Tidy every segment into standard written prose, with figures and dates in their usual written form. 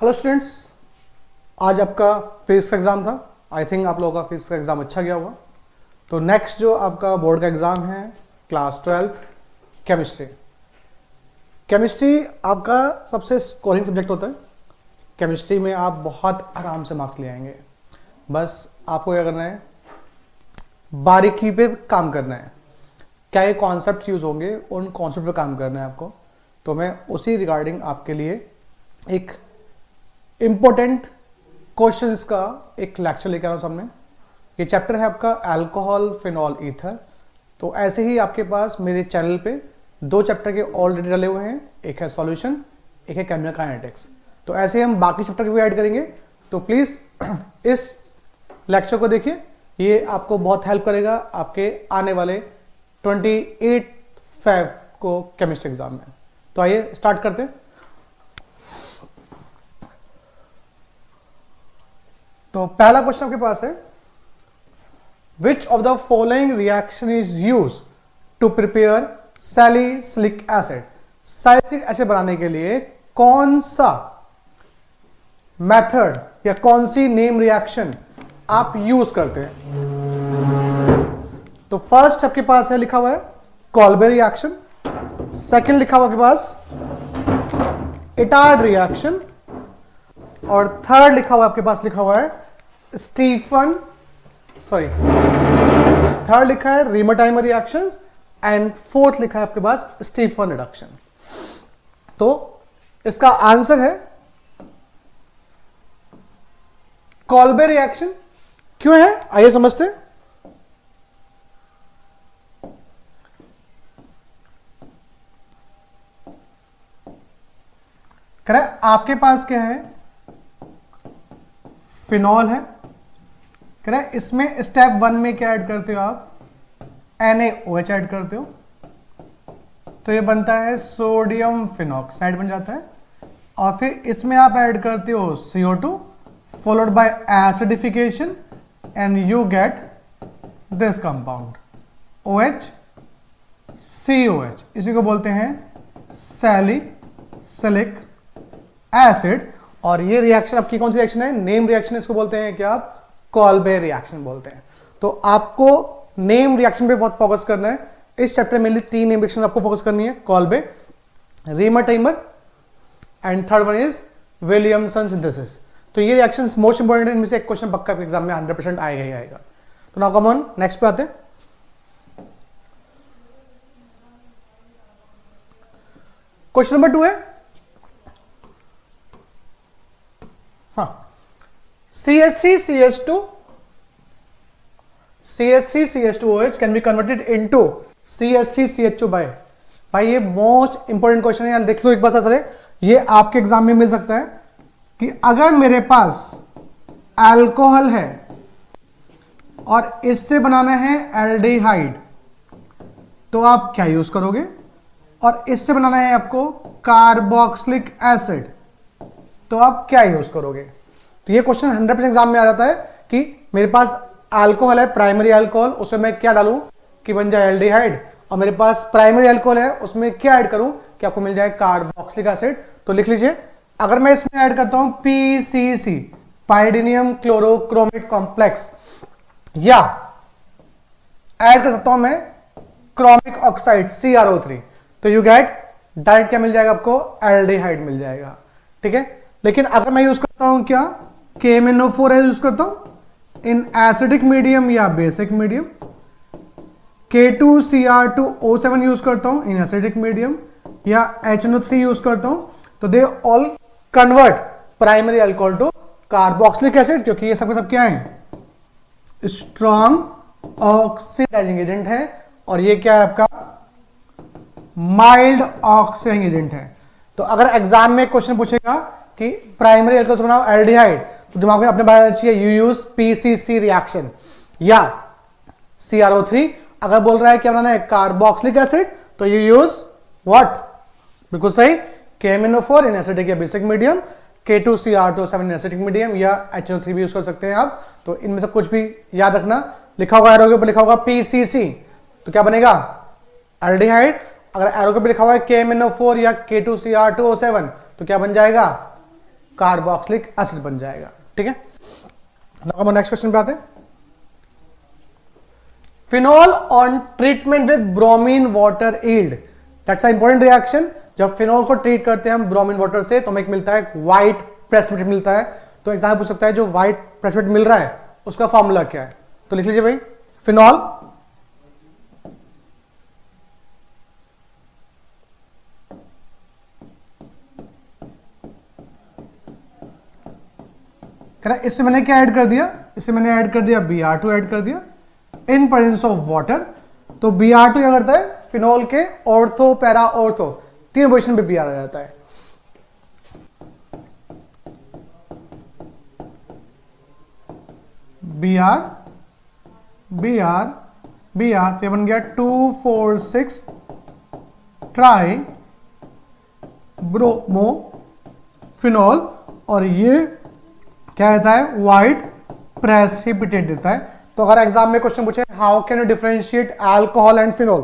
Hello students, आज आपका physics का एग्ज़ाम था। आई थिंक आप लोगों का फिजिक्स का एग्ज़ाम अच्छा गया होगा। तो नेक्स्ट जो आपका बोर्ड का एग्ज़ाम है क्लास 12th केमिस्ट्री। केमिस्ट्री आपका सबसे स्कोरिंग सब्जेक्ट होता है। केमिस्ट्री में आप बहुत आराम से मार्क्स ले आएंगे। बस आपको क्या करना है, बारीकी पे काम करना है। क्या ये कॉन्सेप्ट यूज़ होंगे, उन कॉन्सेप्ट पे काम करना है आपको। तो मैं उसी रिगार्डिंग आपके लिए एक इम्पोर्टेंट क्वेश्चंस का एक लेक्चर लेकर आ रहा हूँ सामने। ये चैप्टर है आपका अल्कोहल फिनॉल ईथर। तो ऐसे ही आपके पास मेरे चैनल पे दो चैप्टर के ऑलरेडी डले हुए हैं, एक है सॉल्यूशन, एक है केमिकल काइनेटिक्स। तो ऐसे हम बाकी चैप्टर के भी ऐड करेंगे। तो प्लीज़ इस लेक्चर को देखिए, ये आपको बहुत हेल्प करेगा आपके आने वाले 28 फेब को केमिस्ट्री एग्जाम में। तो आइए स्टार्ट करते हैं। तो पहला क्वेश्चन आपके पास है, which of the following reaction is use to prepare salicylic acid. Salicylic acid बनाने के लिए कौन सा मेथड या कौन सी नेम रिएक्शन आप यूज करते हैं। तो फर्स्ट आपके पास है लिखा हुआ है कॉल्बे रिएक्शन, सेकंड लिखा हुआ आपके पास इटार्ड रिएक्शन, और थर्ड लिखा हुआ आपके पास लिखा हुआ है थर्ड लिखा है रीमटाइमर रिएक्शन, एंड फोर्थ लिखा है आपके पास स्टीफन रिडक्शन। तो इसका आंसर है कॉल्बे रिएक्शन। क्यों है, आइए समझते हैं। करेक्ट, आपके पास क्या है, फिनॉल है। करेक्ट, इसमें स्टेप 1 में क्या ऐड करते हो आप, NaOH ऐड करते हो, तो ये बनता है सोडियम फिनॉक्साइड बन जाता है। और फिर इसमें आप ऐड करते हो CO2 followed by acidification and you get this compound OHCOH। इसी को बोलते हैं सैलिसिलिक एसिड। और ये रिएक्शन आपकी कौन सी रिएक्शन है, नेम रिएक्शन। इसको बोलते हैं क्या आप, कॉल्बे रिएक्शन बोलते हैं। तो आपको नेम रिएक्शन पे बहुत फोकस करना है। इस चैप्टर में 3 नेम रिएक्शन आपको फोकस करनी है, Kolbe, Reimer Tiemann and third one is Williamson synthesis. तो ये रिएक्शंस मोस्ट इंपोर्टेंट है, इनमें से एक क्वेश्चन पक्का एग्जाम में 100% आएगा ही आएगा। तो नाउ कम ऑन, नेक्स्ट पे आते हैं। क्वेश्चन नंबर 2 है, हाँ, CH3CH2OH can be converted into CH3CH2 by। भाई ये मोस्ट इंपोर्टेंट क्वेश्चन है, यार देख लो एक बार सर। ये आपके एग्जाम में मिल सकता है कि अगर मेरे पास अल्कोहल है और इससे बनाना है एल्डिहाइड, तो आप क्या यूज करोगे, और इससे बनाना है आपको कार्बोक्सिलिक एसिड, तो आप क्या यूज करोगे। तो ये क्वेश्चन 100% एग्जाम में आ जाता है कि मेरे पास अल्कोहल है, प्राइमरी अल्कोहल, उसमें मैं क्या डालूं कि बन जाए एल्डिहाइड, और मेरे पास प्राइमरी अल्कोहल है उसमें क्या ऐड करूं कि आपको मिल जाए कार्बोक्सिलिक एसिड। तो लिख लीजिए, अगर मैं इसमें ऐड करता हूं PCC, पाइडिनियम क्लोरोक्रोमेट कॉम्प्लेक्स, या ऐड कर सकता हूं मैं क्रोमिक ऑक्साइड CrO3, तो यू गेट डायरेक्ट क्या मिल जाएगा आपको, एल्डिहाइड मिल जाएगा। ठीक है, लेकिन अगर मैं यूज करता हूं क्या, KMnO4 यूज करता हूं इन एसिडिक मीडियम या बेसिक मीडियम, K2Cr2O7 यूज करता हूं इन एसिडिक मीडियम, या HNO3 यूज करता हूं, तो they all convert primary alcohol to carboxylic acid, क्योंकि ये सब क्या है, स्ट्रॉन्ग ऑक्सीडाइजिंग एजेंट है, और ये क्या है आपका माइल्ड ऑक्सीडाइजिंग एजेंट है। तो अगर एग्जाम में क्वेश्चन पूछेगा कि प्राइमरी अल्कोहल से बनाओ एल्डिहाइड, तो दिमाग में अपने बनाना चाहिए यू यूज PCC रिएक्शन या CrO3। अगर बोल रहा है क्या बनाना है, कार्बोक्सिलिक एसिड, तो यू यूज व्हाट, बिल्कुल सही, KMnO4 इन एसिडिक या basic medium, K2Cr2O7 in acidic medium, या HNO3 भी यूज कर सकते हैं आप। तो इनमें से कुछ भी याद रखना, लिखा होगा एरो के ऊपर लिखा होगा PCC, तो क्या बनेगा एल्डिहाइड। अगर एरो के ऊपर लिखा हुआ है KMnO4 या K2Cr2O7, तो क्या बन जाएगा कार्बोक्सिलिक एसिड बन जाएगा। ठीक है, नाउ नेक्स्ट क्वेश्चन पे आते हैं। Phenol on treatment with bromine water yield, that's a important reaction. जब फिनॉल को ट्रीट करते हैं हम ब्रोमीन वाटर से तो हमें एक मिलता है व्हाइट प्रेसिपिटेट मिलता है। तो एग्जाम पूछ सकता है जो व्हाइट प्रेसिपिटेट मिल रहा है उसका फॉर्मूला क्या है, तो लिख लीजिए भाई, फिनॉल इससे मैंने क्या ऐड कर दिया, इससे मैंने ऐड कर दिया Br2 ऐड कर दिया इन प्रेजेंस ऑफ वाटर। तो Br2 क्या करता है, फिनॉल के ऑर्थो पैरा ऑर्थो तीन पोजीशन पे Br आ जाता है। Br तो बन गया 2,4,6 ट्राई ब्रोमो फिनॉल, और ये क्या देता है, व्हाइट प्रेसिपिटेट देता है। तो अगर एग्जाम में क्वेश्चन पूछे how can you differentiate alcohol and phenol,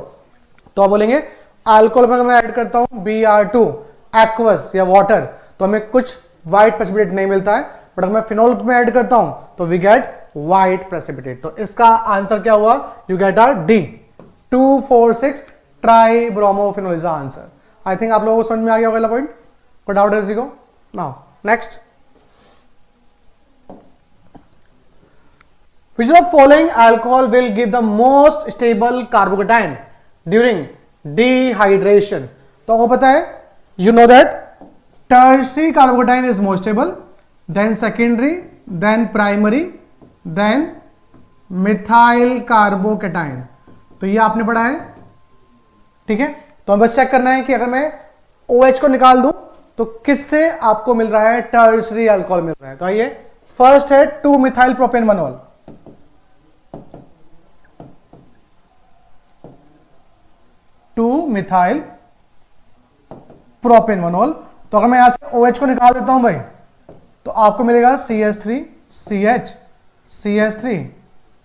तो आप बोलेंगे अल्कोहल में अगर मैं ऐड करता हूं Br2 एक्वस या वाटर तो हमें कुछ व्हाइट प्रेसिपिटेट नहीं मिलता है, बट अगर मैं फिनॉल में ऐड करता हूं तो वी गेट व्हाइट प्रेसिपिटेट। तो इसका आंसर क्या हुआ, you get R D, 2,4,6 try bromophenol is the answer. I think आप लोगों को समझ में आ गया होगा पॉइंट, कोई डाउट है किसी को? Now next, which of the following alcohol will give the most stable carbocation during dehydration? तो आपको पता है, you know that tertiary carbocation is most stable, then secondary, then primary, then methyl carbocation। तो ये आपने पढ़ा है, ठीक है। तो हम बस चेक करना है कि अगर मैं OH को निकाल दूं तो किससे आपको मिल रहा है, टर्शरी अल्कोहल मिल रहा है। तो आइए, फर्स्ट है 2-मिथाइल प्रोपेनवनॉल, 2-मिथाइल प्रोपेनवनॉल। तो अगर मैं यहां से OH को निकाल देता हूं भाई तो आपको मिलेगा CH3 CH CH3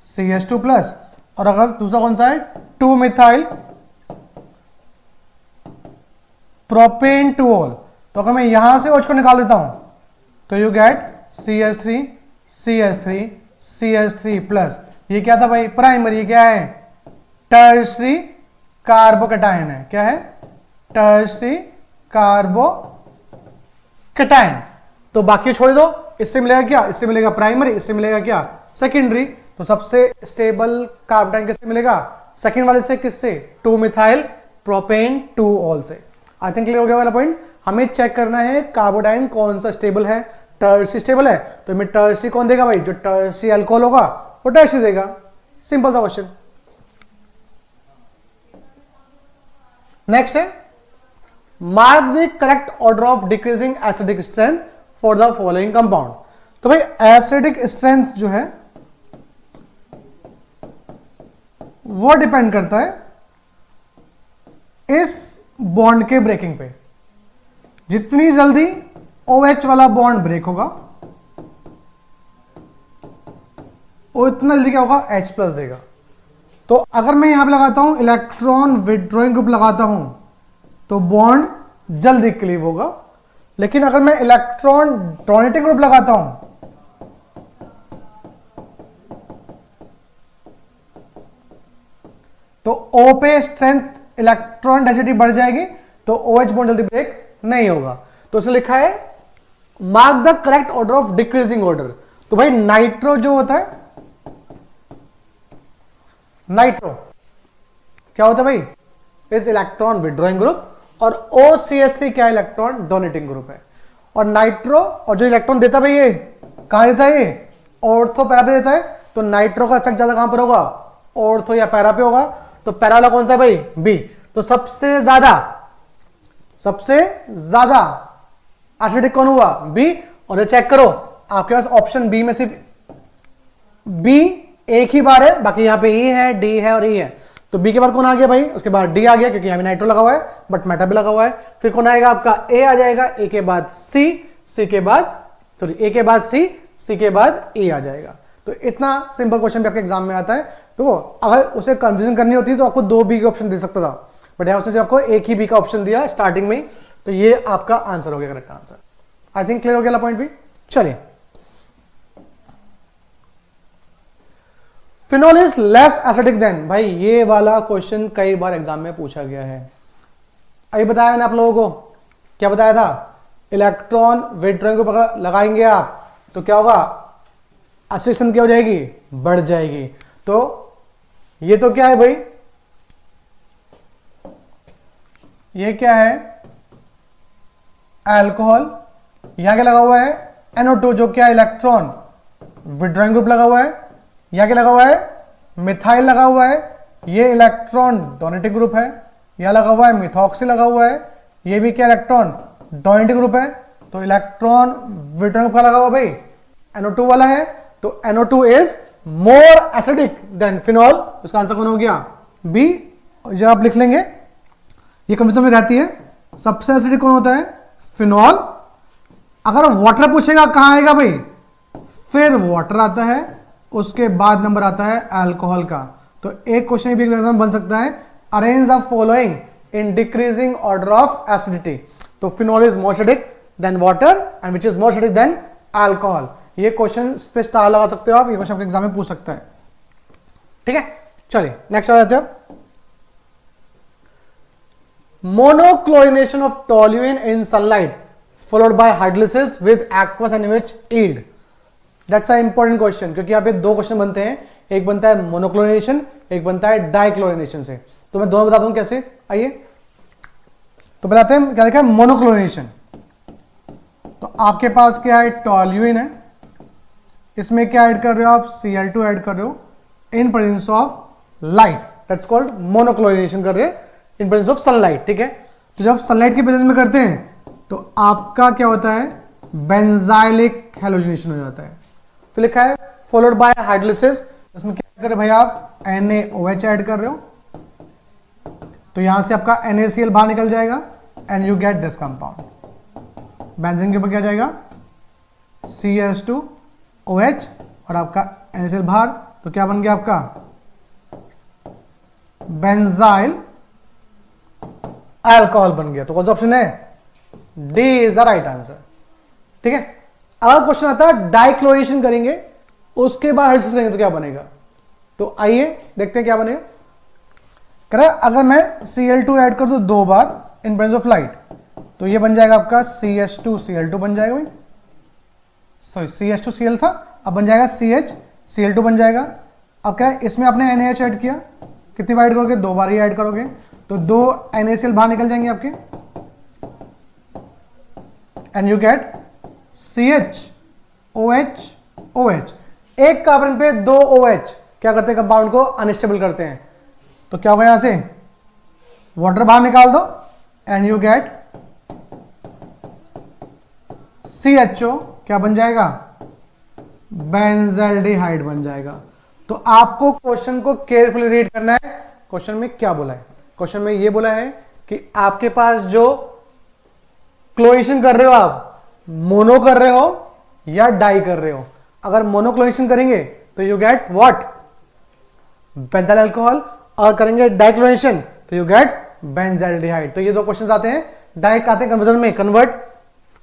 CH2 plus, और अगर दूसरा कौन सा है 2-मिथाइल प्रोपेन-2-ऑल, तो अगर मैं यहां से OH को निकाल देता हूं तो you get CH3 CH3 CH3 plus, ये क्या था भाई, प्राइमरी, क्या है, टर्शरी कार्बोकैटायन है। क्या है, टर्शरी कार्बोकैटायन। तो बाकी छोड़ दो, इससे मिलेगा क्या, इससे मिलेगा प्राइमरी, इससे मिलेगा क्या, सेकेंडरी। तो सबसे स्टेबल कार्बोकैटायन किससे मिलेगा, सेकेंड वाले से, किससे, 2-मिथाइल प्रोपेन-2-ऑल से। आई थिंक क्लियर हो गया वाला पॉइंट। हमें चेक करना है कार्बोकैटायन कौन सा स्टेबल है, टर्शरी स्टेबल है, तो हमें टर्शरी कौन देगा भाई, जो टर्शरी अल्कोहल होगा वो टर्शरी देगा। सिंपल सा क्वेश्चन। नेक्स्ट है, mark the correct order of decreasing acidic strength for the following compound. तो भाई एसिडिक स्ट्रेंथ जो है वो डिपेंड करता है इस बॉन्ड के ब्रेकिंग पे। जितनी जल्दी OH वाला बॉन्ड ब्रेक होगा उतना जल्दी क्या होगा, H प्लस देगा। तो अगर मैं यहां पे लगाता हूं इलेक्ट्रॉन विड्रॉइंग ग्रुप लगाता हूं तो बॉन्ड जल्दी क्लीव होगा, लेकिन अगर मैं इलेक्ट्रॉन डोनेटिंग ग्रुप लगाता हूं तो O पे स्ट्रेंथ इलेक्ट्रॉन डेंसिटी बढ़ जाएगी, तो OH बॉन्ड जल्दी ब्रेक नहीं होगा। तो इसमें लिखा है mark the correct order of decreasing order. तो भाई नाइट्रो जो होता है, नाइट्रो क्या होता है भाई, इस इलेक्ट्रॉन विड्रॉइंग ग्रुप, और OCH3 क्या इलेक्ट्रॉन डोनेटिंग ग्रुप है। और नाइट्रो, और जो इलेक्ट्रॉन देता है भाई ये कहां देता है, ये ऑर्थो पैरा पे देता है। तो नाइट्रो का इफेक्ट ज्यादा कहां पर होगा, ऑर्थो या पैरा पे होगा। तो पैरा वाला कौन सा है भाई, बी। तो सबसे ज्यादा एसिडिक कौन हुआ, बी। और ये चेक करो आपके पास ऑप्शन बी में सिर्फ बी एक ही बार है, बाकी यहां पे ई है, डी है और ई है। तो बी के बाद कौन आ गया भाई, उसके बाद डी आ गया, क्योंकि यहां पे नाइट्रो लगा हुआ है बट मेटा भी लगा हुआ है। फिर कौन आएगा आपका, ए आ जाएगा, ए के बाद सी, सी के बाद सॉरी ए के बाद सी, सी के बाद ए आ जाएगा। तो इतना सिंपल क्वेश्चन भी आपके एग्जाम में आता है। तो अगर उसे कंफ्यूजन करनी होती तो आपको 2 बी के ऑप्शन दे सकता था, बट यहां उसने आपको एक ही बी का ऑप्शन दिया स्टार्टिंग में, तो ये आपका आंसर हो गया, correct answer. I think clear हो गया पॉइंट भी। चलिए, phenol is less acidic then, भाई ये वाला क्वेश्चन कई बार एग्जाम में पूछा गया है। अभी बताया मैंने आप लोगों को, क्या बताया था, इलेक्ट्रॉन विड्रॉइंग को पकड़ लगाएंगे आप तो क्या होगा, एसिडेशन क्या हो जाएगी, बढ़ जाएगी। तो ये तो क्या है भाई, ये क्या है, अल्कोहल, यहां क्या लगा हुआ है, NO2 जो क्या इलेक्ट्रॉन विड्रॉइंग ग्रुप लगा हुआ है, यहां क्या लगा हुआ है, मिथाइल लगा हुआ है, ये इलेक्ट्रॉन डोनेटिक ग्रुप है, यहां लगा हुआ है मिथॉक्सी लगा हुआ है, ये भी क्या इलेक्ट्रॉन डोनेटिक ग्रुप है। तो इलेक्ट्रॉन विड्रॉइंग ग्रुप का लगा हुआ भाई NO2 वाला है, तो NO2 is more acidic then phenol. उसका आंसर कौन हो गया, बी। जब आप लिख लेंगे, ये कंफ्यूजन में रहती है, सबसे एसिडिक कौन होता है, फिनॉल। अगर वाटर पूछेगा कहां आएगा भाई, फिर वाटर आता है, उसके बाद नंबर आता है अल्कोहल का। तो एक क्वेश्चन भी एग्जाम बन सकता है, arrange the following in decreasing order of acidity. तो phenol is more acidic than water and which is more acidic than alcohol. ये क्वेश्चन पे स्टार लगा सकते हो आप, ये क्वेश्चन आपके एग्जाम में पूछ सकता है। ठीक है, चलिए नेक्स्ट आ जाते हैं। Monochlorination of toluene in sunlight followed by hydrolysis with aqueous and which yield. That's a important question, क्योंकि यहाँ पे दो क्वेश्चन बनते हैं, एक बनता है मोनोक्लोरिनेशन, एक बनता है डाइक्लोरिनेशन से। तो मैं दोनों बताता हूं कैसे, आइए। तो बताते हैं क्या लिखा है, मोनोक्लोरिनेशन। तो आपके पास क्या है, टोल्यूइन है, इसमें क्या ऐड कर रहे हो आप, Cl2 ऐड कर रहे हो in presence of light, that's called monochlorination कर रहे हैं इन प्रेजेंस ऑफ सनलाइट। ठीक है, तो जब सनलाइट के प्रेजेंस में करते हैं तो आपका क्या होता है, बेंजाइलिक हैलोजिनेशन हो जाता है। फिर लिखा है फॉलोड बाय हाइड्रोलिसिस, उसमें क्या कर रहे भाई आप, NaOH ऐड कर रहे हो, तो यहां से आपका NaCl बाहर निकल जाएगा and you get this compound. Benzene के ऊपर क्या जाएगा, CH2OH और आपका NaCl बाहर, तो क्या बन गया आपका बेंजाइल अल्कोहल बन गया। तो कौन सा ऑप्शन है, D is the right answer. ठीक है, अगर क्वेश्चन आता है डाइक्लोरिनेशन करेंगे उसके बाद हाइड्रोलिसिस करेंगे तो क्या बनेगा, तो आइए देखते हैं क्या बनेगा। कह रहा है अगर मैं Cl2 ऐड कर दूं 2 बार इन प्रेजेंस ऑफ लाइट, तो ये बन जाएगा आपका CH2Cl2 बन जाएगा भाई, सॉरी CH2Cl था, अब बन जाएगा CHCl2 बन जाएगा। अब क्या है, इसमें आपने NaH ऐड किया, कितनी बार ऐड करोगे, 2 बार ही ऐड करोगे, तो 2 NaCl बाहर निकल जाएंगे आपके एंड यू गेट CHOH। एक कार्बन पे 2 OH क्या करते हैं, कंपाउंड को अनस्टेबल करते हैं, तो क्या होगा, यहां से वाटर बाहर निकाल दो एंड यू गेट CHO, क्या बन जाएगा, बेंजल्डिहाइड बन जाएगा। तो आपको क्वेश्चन को केयरफुली रीड करना है। क्वेश्चन में क्या बोला है, क्वेश्चन में ये बोला है कि आपके पास जो क्लोरीनेशन कर रहे हो आप, मोनो कर रहे हो या डाई कर रहे हो। अगर मोनोक्लोरिनेशन करेंगे तो you get what, benzyl alcohol, और करेंगे डाइक्लोरिनेशन तो यू गेट बेंजाल्डिहाइड। तो ये दो क्वेश्चंस आते हैं, डाइक आते हैं कन्वर्जन में, convert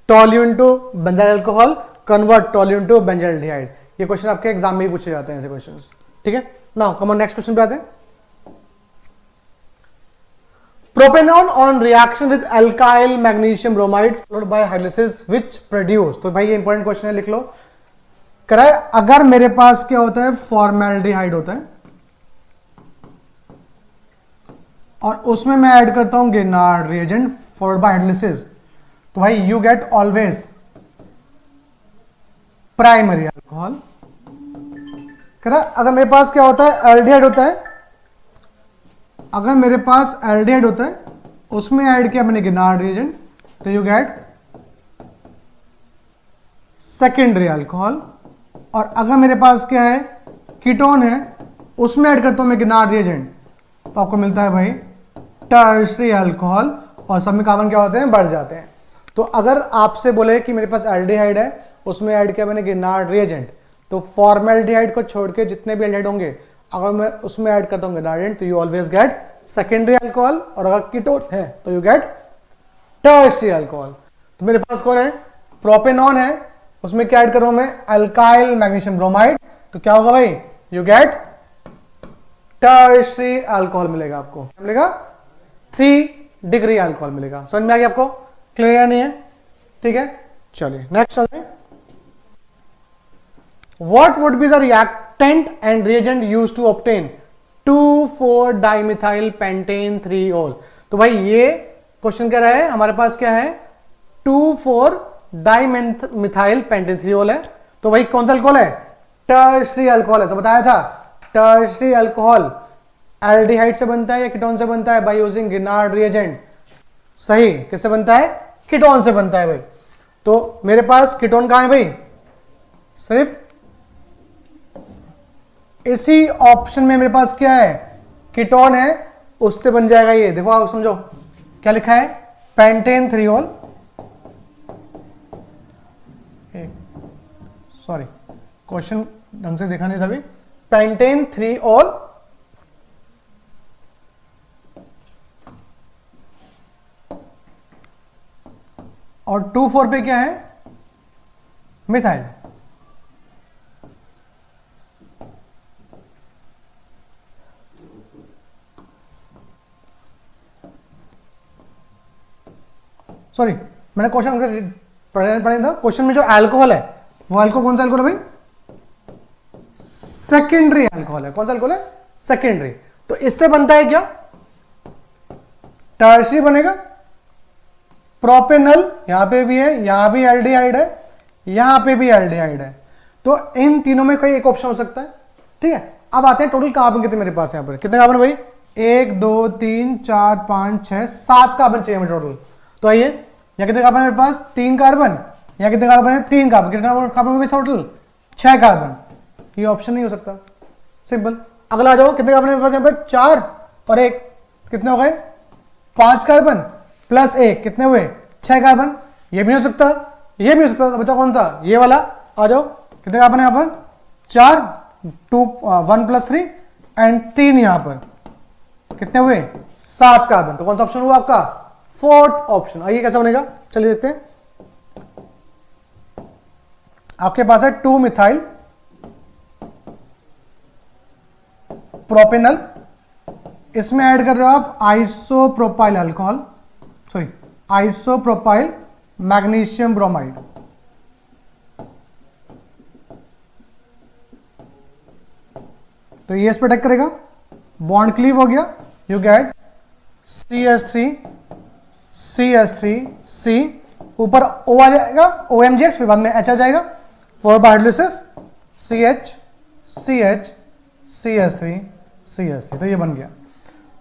toluene to benzyl alcohol, convert toluene to benzaldehyde. ये क्वेश्चन आपके एग्जाम में ही पूछे जाते हैं ऐसे क्वेश्चंस। ठीक है, now come on next question पे आते हैं। Propanone on reaction with alkyl magnesium bromide followed by hydrolysis which produce. तो भाई ये इंपॉर्टेंट क्वेश्चन है, लिख लो। कह रहा है अगर मेरे पास क्या होता है, फॉर्मेल्डिहाइड होता है और उसमें मैं ऐड करता हूं गिनार्ड रिएजेंट फॉलोड बाय हाइड्रोलिसिस, तो भाई you get always primary alcohol. कह रहा है अगर मेरे पास क्या होता है, एल्डिहाइड होता है, अगर मेरे पास एल्डिहाइड होता है उसमें ऐड किया मैंने गिनार्ड रिएजेंट, तो यू गेट सेकेंडरी अल्कोहल। और अगर मेरे पास क्या है, कीटोन है, उसमें ऐड करता हूं मैं गिनार्ड रिएजेंट, तो आपको मिलता है भाई टर्शरी अल्कोहल, और सब में कार्बन क्या होते हैं, बढ़ जाते हैं। तो अगर आपसे बोले कि मेरे पास एल्डिहाइड है, उसमें ऐड किया मैंने गिनार्ड रिएजेंट, तो फॉर्मेल्डिहाइड को छोड़ के जितने भी एल्डिहाइड होंगे अगर मैं उसमें ऐड करता हूं गिनार्ड रिएजेंट, तो you always get secondary alcohol, और अगर कीटोन है तो यू गेट टर्शरी अल्कोहल। तो मेरे पास कौन है, प्रोपेनॉन है, उसमें क्या ऐड करूं मैं, अल्काइल मैग्नीशियम ब्रोमाइड, तो क्या होगा भाई, यू गेट टर्शियरी अल्कोहल मिलेगा आपको, क्या मिलेगा, 3 डिग्री अल्कोहल मिलेगा। समझ में आ गया आपको, क्लियर नहीं है, ठीक है। चलिए नेक्स्ट चलते हैं। What would be the reactant and reagent used to obtain 2,4-डाइमिथाइल पेंटेन 3-ol। तो भाई ये क्वेश्चन कह रहा है हमारे पास क्या है, 2,4-डाइमिथाइल पेंटेन 3-ol है, तो भाई कौन सा अल्कोहल है, टर्शियरी अल्कोहल है। तो बताया था टर्शियरी अल्कोहल एल्डिहाइड से बनता है या कीटोन से बनता है, बाय यूजिंग गिनार्ड रिएजेंट। सही, किससे बनता है, कीटोन से बनता है भाई। तो मेरे पास कीटोन कहां है भाई, सिर्फ इसी ऑप्शन में मेरे पास क्या है, कीटोन है, उससे बन जाएगा ये। देखो आप समझो क्या लिखा है, पेंटेन 3-ol, सॉरी क्वेश्चन ढंग से देखा नहीं था अभी, पेंटेन 3-ol और 2,4 पे क्या है, मिथाइल। सॉरी मैंने क्वेश्चन पढ़ा था, क्वेश्चन में जो अल्कोहल है वो अल्कोहल कौन सा अल्कोहल है भाई, सेकेंडरी अल्कोहल है। कौन सा अल्कोहल है, सेकेंडरी। तो इससे बनता है क्या, टर्शियरी बनेगा, प्रोपेनल यहां पे भी है, यहां भी एल्डिहाइड है, यहां पे भी एल्डिहाइड है, तो इन तीनों में कोई एक ऑप्शन हो सकता है, ठीक है। अब आते हैं टोटल कार्बन कितने मेरे पास, यहां पर कितने कार्बन भाई, 1 2 3 4 5 6 7 कार्बन चाहिए हमें टोटल। तो आइए यहां कितने कार्बन है मेरे पास, 3 कार्बन, यहां कितने कार्बन है, 3 कार्बन, कितने कार्बन में टोटल 6 कार्बन, ये ऑप्शन नहीं हो सकता, सिंपल। अगला आ जाओ, कितने कार्बन है मेरे पास यहाँ पर, 4 और 1 कितने हो गए, 5 कार्बन प्लस 1 कितने हुए, 6 कार्बन, ये भी नहीं हो सकता, ये भी नहीं हो सकता, तो बचा कौन सा, ये वाला। आ जाओ, कितने कार्बन है यहाँ पर, 4, 1 + 3 एंड 3 यहां पर कितने हुए, 7 कार्बन। तो कौन सा ऑप्शन हुआ आपका, 4th ऑप्शन। आइए कैसा बनेगा, चलिए देखते हैं। आपके पास है 2-मिथाइल प्रोपेनल, इसमें ऐड कर रहे हो आप isopropyl alcohol, sorry isopropyl magnesium bromide. तो ये इस पर अटैक करेगा, बॉन्ड क्लीव हो गया, यू गेट CH3C, ऊपर O आ जाएगा, OMGX, फिर बाद में H आ जाएगा, फॉर हाइड्रोलिसिस CH3 तो ये बन गया।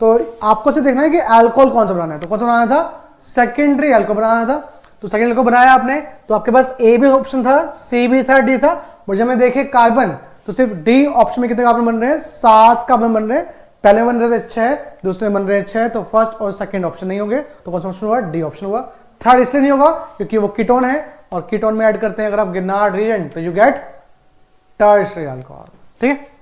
तो आपको सिर्फ देखना है कि अल्कोहल कौन सा बनाना है, तो कौन सा बनाना था, सेकेंडरी अल्कोहल बनाना था। तो सेकेंडरी अल्कोहल बनाया आपने, तो आपके पास A भी ऑप्शन था, C भी था, D था, और जब मैं देखे कार्बन तो सिर्फ D ऑप्शन में कितने कार्बन बन रहे हैं, 7 कार्बन बन रहे हैं। पहले बन रहे थे 6, दूसरे बन रहे हैं 6, तो फर्स्ट और सेकंड ऑप्शन नहीं होंगे, तो कौन सा ऑप्शन हुआ, डी ऑप्शन हुआ। थर्ड इसलिए नहीं होगा क्योंकि वो कीटोन है, और कीटोन में ऐड करते हैं अगर आप गिनार्ड रिएजेंट, तो यू गेट टर्शियरी अल्कोहल, ठीक है।